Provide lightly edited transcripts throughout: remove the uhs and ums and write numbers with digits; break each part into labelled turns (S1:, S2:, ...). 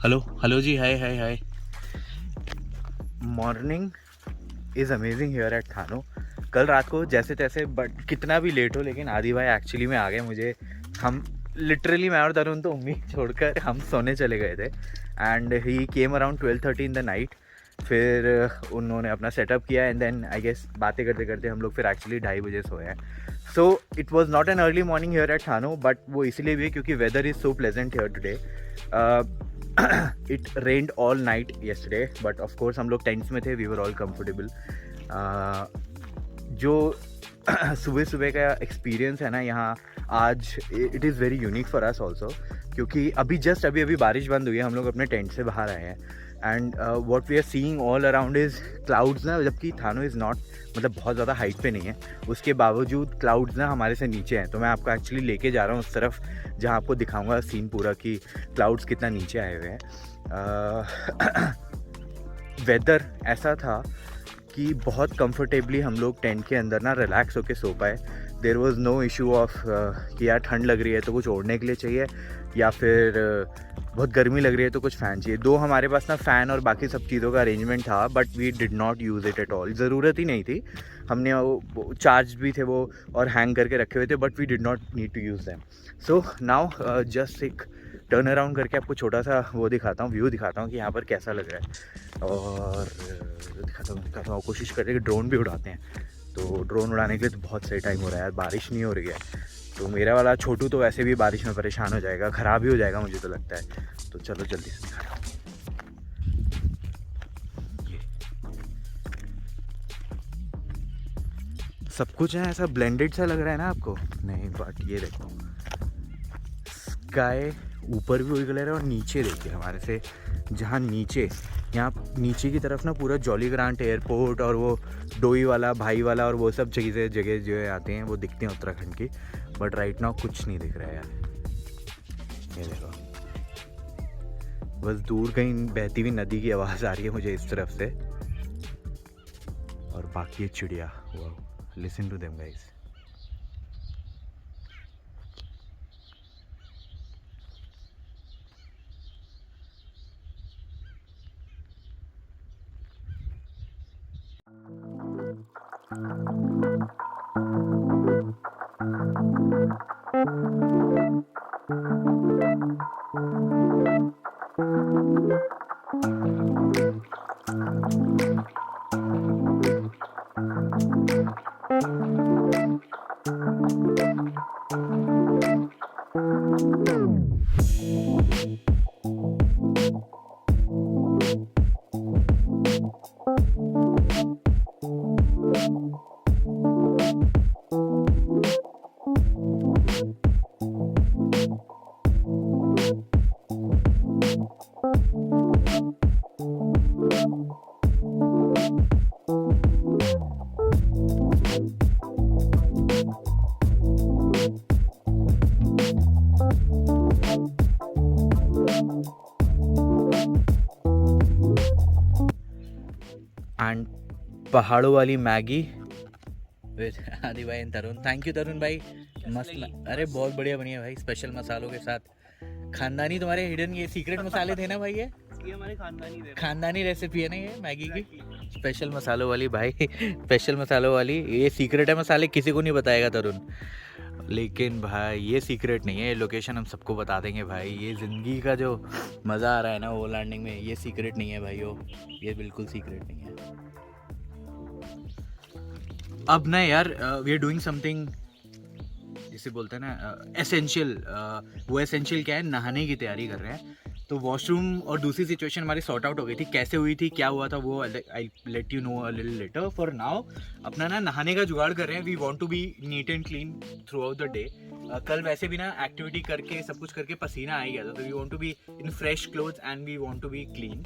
S1: Hello ji, hi hi hi.
S2: Morning is amazing here at Thano. कल रात को जैसे तैसे बट कितना भी लेट हो लेकिन आदि भाई एक्चुअली में आ गए। मुझे हम लिटरली मैं और तरुण तो उम्मीद छोड़कर हम सोने चले गए थे and he came around 12:30 in the night. फिर उन्होंने अपना सेटअप किया एंड देन आई गेस बातें करते करते हम लोग फिर एक्चुअली 2:30 बजे सोए हैं। So it was not an early morning here at Thano, but वो इसलिए भी है क्योंकि weather is so pleasant here today. It rained all night yesterday but of course हम लोग टेंट्स में थे, वी वर ऑल कंफर्टेबल। जो सुबह सुबह का एक्सपीरियंस है ना यहाँ आज, it is very unique for us also, क्योंकि अभी अभी बारिश बंद हुई है, हम लोग अपने टेंट से बाहर आए हैं and what we are seeing all around is clouds ना, जबकि थानो इज़ नॉट मतलब बहुत ज़्यादा हाइट पे नहीं है, उसके बावजूद क्लाउड्स ना हमारे से नीचे हैं। तो मैं आपको एक्चुअली लेके जा रहा हूँ उस तरफ जहाँ आपको दिखाऊंगा सीन पूरा कि क्लाउड्स कितना नीचे आए हुए हैं। वेदर ऐसा था कि बहुत कंफर्टेबली हम लोग टेंट के अंदर ना रिलैक्स होके सो पाए। There was no issue of कि यार ठंड लग रही है तो कुछ ओढ़ने के लिए चाहिए, या फिर बहुत गर्मी लग रही है तो कुछ फ़ैन चाहिए। दो हमारे पास ना फ़ैन और बाकी सब चीज़ों का अरेंजमेंट था, but we did not use it at all. ज़रूरत ही नहीं थी। हमने वो चार्ज भी थे वो और हैंग करके रखे हुए थे, but we did not need to use them. So now just एक टर्न अराउंड करके आपको छोटा सा वो दिखाता हूँ, व्यू दिखाता हूँ कि यहाँ पर कैसा लग रहा है। और दिखाता हूँ, कोशिश करते हैं कि ड्रोन भी उड़ाते हैं। तो ड्रोन उड़ाने के लिए तो बहुत सही टाइम हो रहा है यार, बारिश नहीं हो रही है। तो मेरा वाला छोटू तो वैसे भी बारिश में परेशान हो जाएगा, ख़राब ही हो जाएगा मुझे तो लगता है। तो चलो जल्दी से दिखाता हूँ। ये सब कुछ है ऐसा ब्लेंडेड सा लग रहा है ना आपको? नहीं, बट ये देखो स्काई ऊपर भी वही कलर है और नीचे देखिए हमारे से जहाँ नीचे, यहाँ नीचे की तरफ ना पूरा जॉली ग्रांट एयरपोर्ट और वो डोई वाला भाई वाला और वो सब चीज़ें जगह जो है आते हैं वो दिखते हैं उत्तराखंड की। बट राइट नाउ कुछ नहीं दिख रहा है यार। ये देखो बस दूर कहीं बहती हुई नदी की आवाज़ आ रही है मुझे इस तरफ से, और बाकी है चिड़िया। वाह, listen to them guys. And पहाड़ों वाली मैगी विद आदि भाई and Tarun. Thank you Tarun भाई, मस्त। अरे बहुत बढ़िया बढ़िया भाई, स्पेशल मसालों के साथ। खानदानी तुम्हारे हिडन ये सीक्रेट मसाले थे ना भाई? ये
S3: हमारे
S2: खानदानी रेसिपी है ना ये मैगी की, स्पेशल मसालों वाली भाई। स्पेशल मसालों वाली ये सीक्रेट है, मसाले किसी को नहीं बताएगा तरुण। लेकिन भाई ये सीक्रेट नहीं है, ये लोकेशन हम सबको बता देंगे भाई। ये ज़िंदगी का जो मज़ा आ रहा है ना वो लैंडिंग में, ये सीक्रेट नहीं है भाई। ये बिल्कुल सीक्रेट नहीं है। अब ना यार वी आर डूइंग समथिंग जिसे बोलते हैं ना एसेंशियल। वो एसेंशियल क्या है, नहाने की तैयारी कर रहे हैं। तो वॉशरूम और दूसरी सिचुएशन हमारी सॉर्ट आउट हो गई थी, कैसे हुई थी क्या हुआ था वो I let you know a little later. For now अपना ना नहाने का जुगाड़ कर रहे हैं। We want to be neat and clean throughout the day. कल वैसे भी ना एक्टिविटी करके सब कुछ करके पसीना आ ही गया था, तो we want to be in fresh clothes and we want to be clean.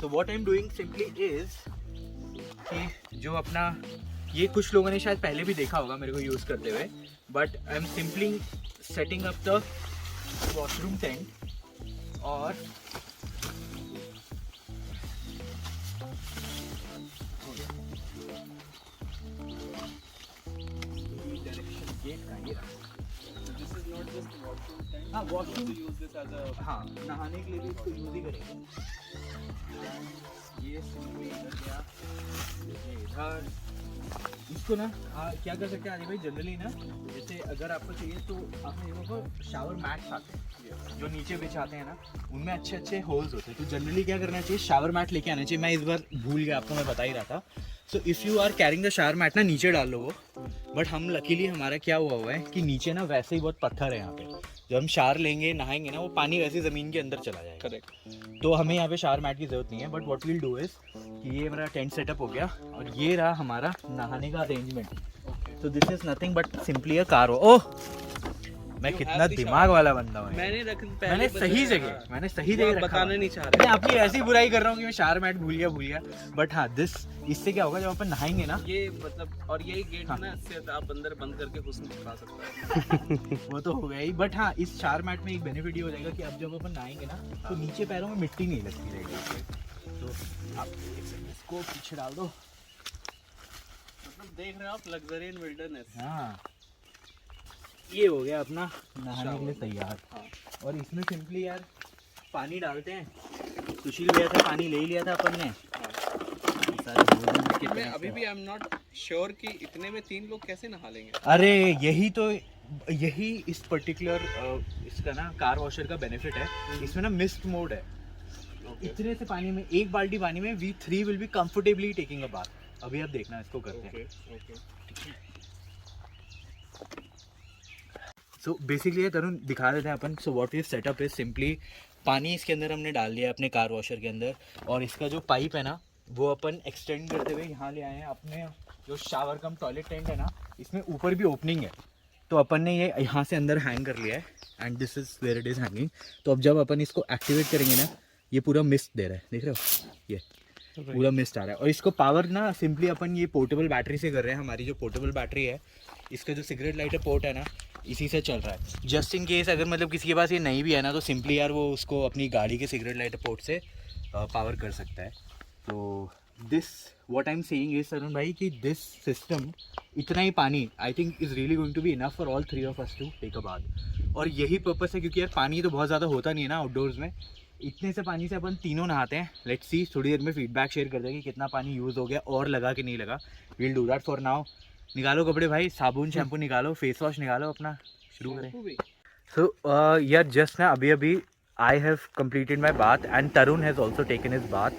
S2: तो what I am doing simply is कि जो अपना ये कुछ लोगों ने शायद पहले भी देखा होगा मेरे को यूज़ करते हुए, but I am simply setting up the washroom tent. और
S1: not just washroom tent.
S2: हाँ, washroom-
S1: We use this as a
S2: हाँ, नहाने के लिए भी इसको यूज ही करेंगे। ये simply इधर गया, ये इधर। इसको ना क्या कर सकते हैं आदि भाई, जनरली ना जैसे अगर आपको चाहिए तो आपने देखो को शावर मैट्स आते हैं जो नीचे बिछाते हैं ना, उनमें अच्छे अच्छे होल्स होते हैं। तो जनरली क्या करना चाहिए, शावर मैट लेके आना चाहिए। मैं इस बार भूल गया, आपको मैं बता ही रहा था। So if you are carrying the shower mat ना, नीचे डाल लो वो। बट हम लकीली हमारा क्या हुआ है कि नीचे ना वैसे ही बहुत पत्थर है यहाँ पे। जब हम शावर लेंगे नहाएंगे ना, वो पानी वैसे ज़मीन के अंदर चला जाएगा।
S1: correct.
S2: तो हमें यहाँ पे शावर मैट की ज़रूरत नहीं है। But what will do is कि ये मेरा टेंट सेटअप हो गया और ये रहा हमारा नहाने का अरेंजमेंट। तो this is nothing but simply a car. Oh, मैं
S1: You
S2: कितना
S1: have the
S2: दिमाग वाला बंदा हूँ।
S1: मैंने
S2: सही जगह रखा
S1: बताना
S2: हुआ।
S1: नहीं चाह
S2: मैं
S1: रहे।
S2: आपकी ऐसी बुराई कर रहा हूँ कि मैं शावर मैट भूल गया। बट हाँ, दिस इससे क्या होगा, जब अपन नहाएंगे ना,
S1: ये मतलब, और यही गेट
S2: हाँ।
S1: ना, इससे आप अंदर बंद करके हुस्न दिखा सकते हैं।
S2: वो तो हो गया ही। बट हाँ, इस शावर मैट में एक बेनिफिट ये हो जाएगा कि अब जब अपन नहाएंगे ना, तो नीचे पैरों में मिट्टी नहीं लगती रहेगी। तो आप देख सकते हैं, इसको पीछे डाल दो।
S1: मतलब देख रहे हो आप, लग्जरियन विल्डरनेस।
S2: हाँ, ये हो गया अपना नहाने के लिए
S1: शावर।
S2: तैयार।
S1: हाँ।
S2: और इसमें सिंपली यार पानी डालते हैं। सुशील गया था, पानी ले ही लिया था अपन ने। ये सारे भोजन के
S1: मैं
S2: तरह
S1: अभी
S2: से।
S1: भी आई एम नॉट श्योर कि इतने में 3 लोग कैसे नहा लेंगे।
S2: अरे यही इस पर्टिकुलर इसका ना कार वॉशर का बेनिफिट है। इसमें ना मिस्ट मोड है। इतने से पानी में, एक बाल्टी पानी में we 3 will be comfortably taking a bath. अभी आप देखना, इसको करते हैं।
S1: ओके।
S2: सो बेसिकली तरुण दिखा देते हैं अपन। So what we set up is simply, पानी इसके अंदर हमने डाल दिया अपने कार वॉशर के अंदर, और इसका जो पाइप है ना, वो अपन एक्सटेंड करते हुए यहाँ ले आए हैं। अपने जो शावर कम टॉयलेट टेंट है ना, इसमें ऊपर भी ओपनिंग है, तो अपन ने ये यहाँ से अंदर हैंग कर लिया है। And this is where it is hanging. तो अब जब अपन इसको एक्टिवेट करेंगे ना, ये पूरा मिस्ट दे रहा है, देख रहे हो, ये पूरा मिस्ट आ रहा है। और इसको पावर ना सिंपली अपन ये पोर्टेबल बैटरी से कर रहे हैं। हमारी जो पोर्टेबल बैटरी है, इसका जो सिगरेट लाइटर पोर्ट है ना, इसी से चल रहा है। जस्ट इन केस अगर मतलब किसी के पास ये नहीं भी है ना, तो सिंपली यार वो उसको अपनी गाड़ी के सिगरेट लाइटर पोर्ट से पावर कर सकता है। तो this what I am saying is Tarun भाई कि दिस सिस्टम, इतना ही पानी I think is really going to be enough for all 3 of us to take a bath. और यही पर्पस है, क्योंकि यार पानी तो बहुत ज़्यादा होता नहीं है ना आउटडोर्स में। इतने से पानी से अपन तीनों नहाते हैं। लेट्स सी, थोड़ी देर में फीडबैक शेयर कर देंगे कि कितना पानी यूज़ हो गया और लगा कि नहीं लगा। Will do that for now. निकालो कपड़े भाई, साबुन शैम्पू निकालो, फेस वॉश निकालो, अपना शुरू करें। सो यार जस्ट ना अभी I have completed my bath and Tarun has also taken his bath.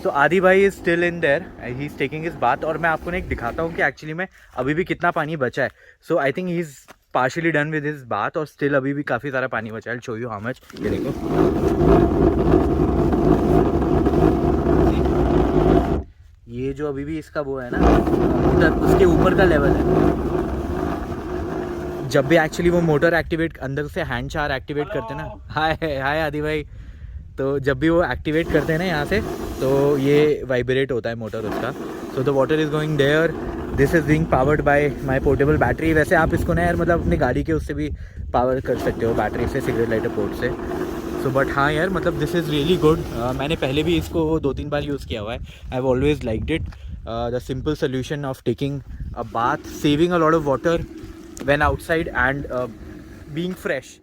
S2: So आदि भाई is still in there, he is taking his bath। और मैं आपको ना एक दिखाता हूँ कि एक्चुअली में अभी भी कितना पानी बचा है। So I think he is partially done with his bath और still अभी भी काफ़ी सारा पानी बचा है। I'll show you how much। ये देखो, ये जो अभी भी इसका वो है ना, मतलब उसके ऊपर का लेवल है। जब भी एक्चुअली वो मोटर एक्टिवेट, अंदर से हैंड शावर एक्टिवेट करते हैं ना, हाय आदि भाई, तो जब भी वो एक्टिवेट करते हैं ना यहाँ से, तो ये वाइब्रेट होता है मोटर उसका। So the water is going there. This is being powered by my portable battery. वैसे आप इसको ना यार मतलब अपनी गाड़ी के उससे भी पावर कर सकते हो, बैटरी से, सिगरेट लाइटर पोर्ट से। सो बट हाँ यार मतलब दिस इज़ रियली गुड। मैंने पहले भी इसको 2-3 बार यूज़ किया हुआ है। I have always liked it, the simple solution of taking a bath, saving a lot of water when outside and being fresh।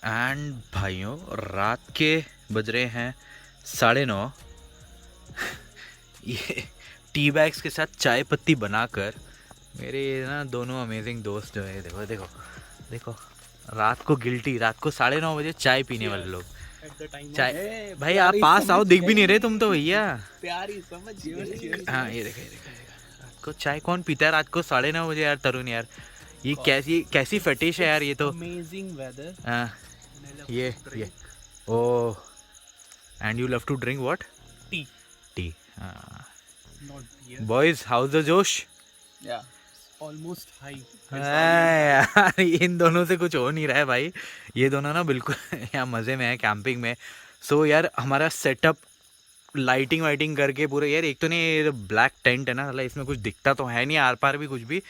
S2: And भाइयों रात के बज रहे हैं 9:30। ये टी बैग्स के साथ चाय पत्ती बनाकर मेरे ना दोनों अमेजिंग दोस्त जो है, देखो देखो देखो, रात को 9:30 बजे चाय पीने वाले लोग। चाय भाई आप पास आओ, दिख भी नहीं रहे तुम तो भैया।
S1: प्यारी समझ।
S2: हाँ ये देखो रात को चाय कौन पीता है रात को 9:30 बजे यार तरुण यार, ये कैसी फटिश है यार ये तो।
S1: Amazing weather.
S2: हाँ ये oh, and you love to drink what?
S1: Tea.
S2: Tea. हाँ
S1: not beer.
S2: Boys how's the जोश?
S1: Yeah almost high.
S2: यार इन दोनों से कुछ हो नहीं रहा है भाई, ये दोनों ना बिल्कुल यहाँ मज़े में है कैंपिंग में। सो यार हमारा सेटअप लाइटिंग वाइटिंग करके पूरे, यार एक तो नहीं ये ब्लैक टेंट है ना, मतलब इसमें कुछ दिखता तो है नहीं आर पार भी कुछ भी,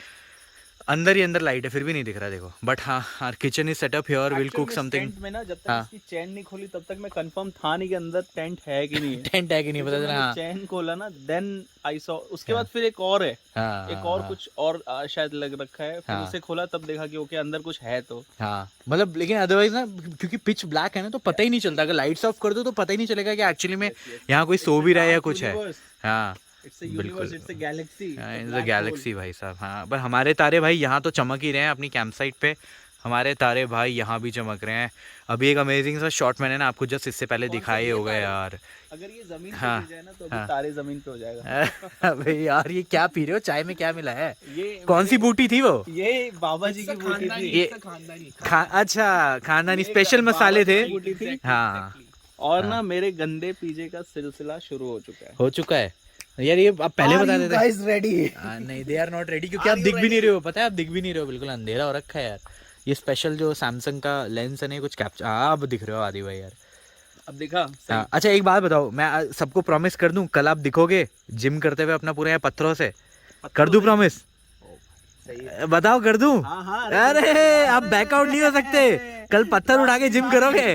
S2: अंदर ही अंदर लाइट है फिर भी नहीं दिख रहा देखो। बट हाँ our kitchen is set up here, will cook something.
S1: Tent में ना जब तक
S2: हाँ।
S1: इसकी चैन नहीं खोली तब तक मैं कंफर्म था नहीं कि अंदर टेंट है कि नहीं है।
S2: टेंट है कि नहीं पता चला। हाँ
S1: चैन खोला ना देन आई सॉ, उसके बाद फिर एक और है,
S2: हाँ
S1: एक और कुछ और शायद लग रखा है, फिर
S2: हाँ।
S1: उसे खोला तब देखा कि ओके अंदर कुछ है तो।
S2: हाँ मतलब लेकिन अदरवाइज ना क्योंकि पिच ब्लैक है ना तो पता ही नहीं चलता, अगर लाइट्स ऑफ कर दो तो पता ही नहीं चलेगा कि एक्चुअली में यहाँ कोई सो भी रहा है या कुछ है। हाँ
S1: it's a universe, it's a Galaxy,
S2: it's a Galaxy भाई साहब। हाँ पर हमारे तारे भाई यहाँ तो चमक ही रहे हैं अपनी कैंप साइट पे, हमारे तारे भाई यहाँ भी चमक रहे हैं। अभी एक अमेजिंग सा शॉट मैंने ना आपको जस्ट इससे पहले दिखाए होगा यार।
S1: अगर ये जमीन पे
S2: हाँ,
S1: गिर जाए ना तो
S2: हाँ।
S1: अभी तारे जमीन पे हो जाएगा।
S2: अबे यार ये क्या पी रहे हो, चाय में क्या मिला है?
S1: ये
S2: कौन सी बूटी थी वो?
S1: ये बाबा जी की बूटी थी।
S2: ये अच्छा खानदानी स्पेशल मसाले थे।
S1: बूटी थी।
S2: हाँ
S1: और ना मेरे गंदे पीजे का सिलसिला शुरू हो चुका है।
S2: हो चुका है यार, ये आप पहले बता देते।
S1: Guys ready?
S2: नहीं दे आर नॉट रेडी, क्योंकि आप दिख भी नहीं रहे हो, पता है आप दिख भी नहीं रहे हो, बिल्कुल अंधेरा हो रखा है यार। ये स्पेशल जो सैमसंग का लेंस है ना कुछ कैप्चर, आप दिख रहे हो आदि भाई यार।
S1: अब दिखा?
S2: अच्छा एक बात बताओ, मैं सबको प्रॉमिस कर दूं कल आप दिखोगे जिम करते हुए अपना पूरे पत्थरों से, कर दूं प्रॉमिस? बताओ कर दूं? अरे आप बैकआउट नहीं हो सकते, कल पत्थर उठा के जिम करोगे,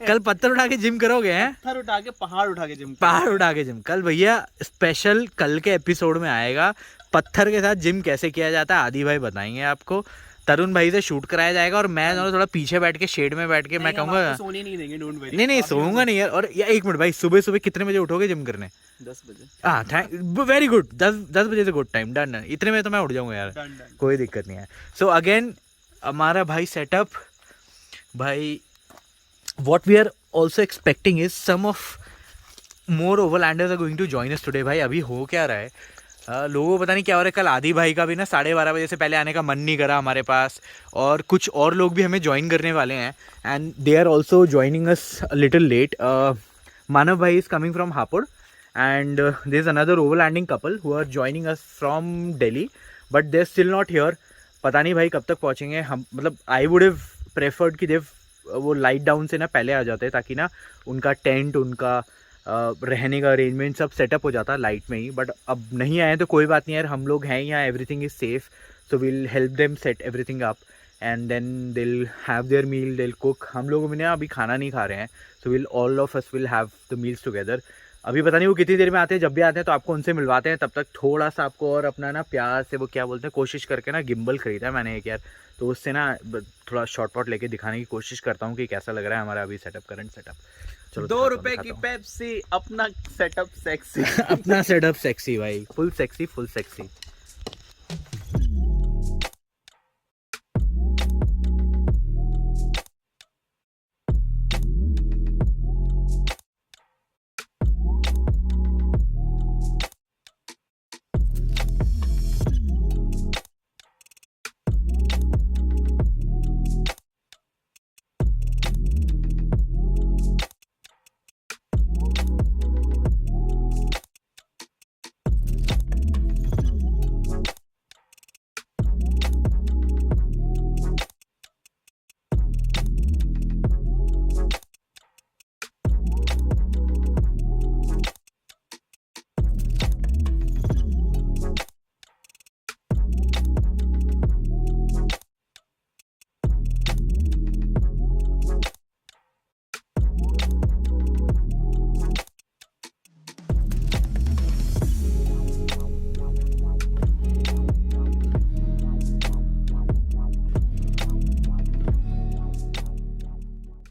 S2: कल पत्थर उठा के जिम करोगे हैं?
S1: पत्थर उठा के पहाड़ उठा के जिम,
S2: पहाड़ उठा के जिम। कल भैया स्पेशल कल के एपिसोड में आएगा, पत्थर के साथ जिम कैसे किया जाता है आदि भाई बताएंगे आपको। तरुण भाई से शूट कराया जाएगा और मैं थोड़ा पीछे बैठ के शेड में बैठ के मैं कहूँगा
S1: सोने नहीं देंगे, डोंट वरी।
S2: नहीं सोऊंगा नहीं यार। और या एक मिनट भाई, सुबह सुबह कितने बजे उठोगे जिम करने?
S1: 10 बजे।
S2: हाँ वेरी गुड, 10 बजे से गुड टाइम, डन। इतने में तो मैं उठ जाऊंगा यार, कोई दिक्कत नहीं है। सो अगेन हमारा भाई सेटअप भाई, what we are also expecting is some of more overlanders are going to join us today। भाई अभी हो क्या रहा है, लोगों को पता नहीं क्या हो रहा है। कल आदि भाई का भी ना 12:30 बजे से पहले आने का मन नहीं करा हमारे पास, और कुछ और लोग भी हमें ज्वाइन करने वाले हैं and they are also joining us little late. Manav भाई is coming from Hapur and there is another overlanding couple who are joining us from Delhi, but they are still not here. पता नहीं भाई कब तक पहुँचेंगे हम, मतलब आई वुड हैव प्रेफर्ड कि देव वो लाइट डाउन से ना पहले आ जाते हैं ताकि ना उनका टेंट, उनका रहने का अरेंजमेंट सब सेटअप हो जाता लाइट में ही। बट अब नहीं आए तो कोई बात नहीं यार, हम लोग हैं यहाँ, everything is safe, so will help them set everything up and then they'll have their meal, they'll cook. हम लोग में ना अभी खाना नहीं खा रहे हैं, so will all of us will have the meals together. अभी पता नहीं वो कितनी देर में आते हैं, जब भी आते हैं तो आपको उनसे मिलवाते हैं। तब तक थोड़ा सा आपको और अपना ना प्यार से वो क्या बोलते हैं, कोशिश करके ना गिम्बल खरीदा है मैंने एक यार, तो उससे ना थोड़ा शॉर्ट पॉट लेके दिखाने की कोशिश करता हूँ कि कैसा लग रहा है हमारा अभी सेटअप, करंट सेटअप। चलो
S1: 2 रुपए की पेप्सी, अपना सेटअप सेक्सी।
S2: अपना सेटअप सेक्सी भाई, फुल सेक्सी फुल सेक्सी।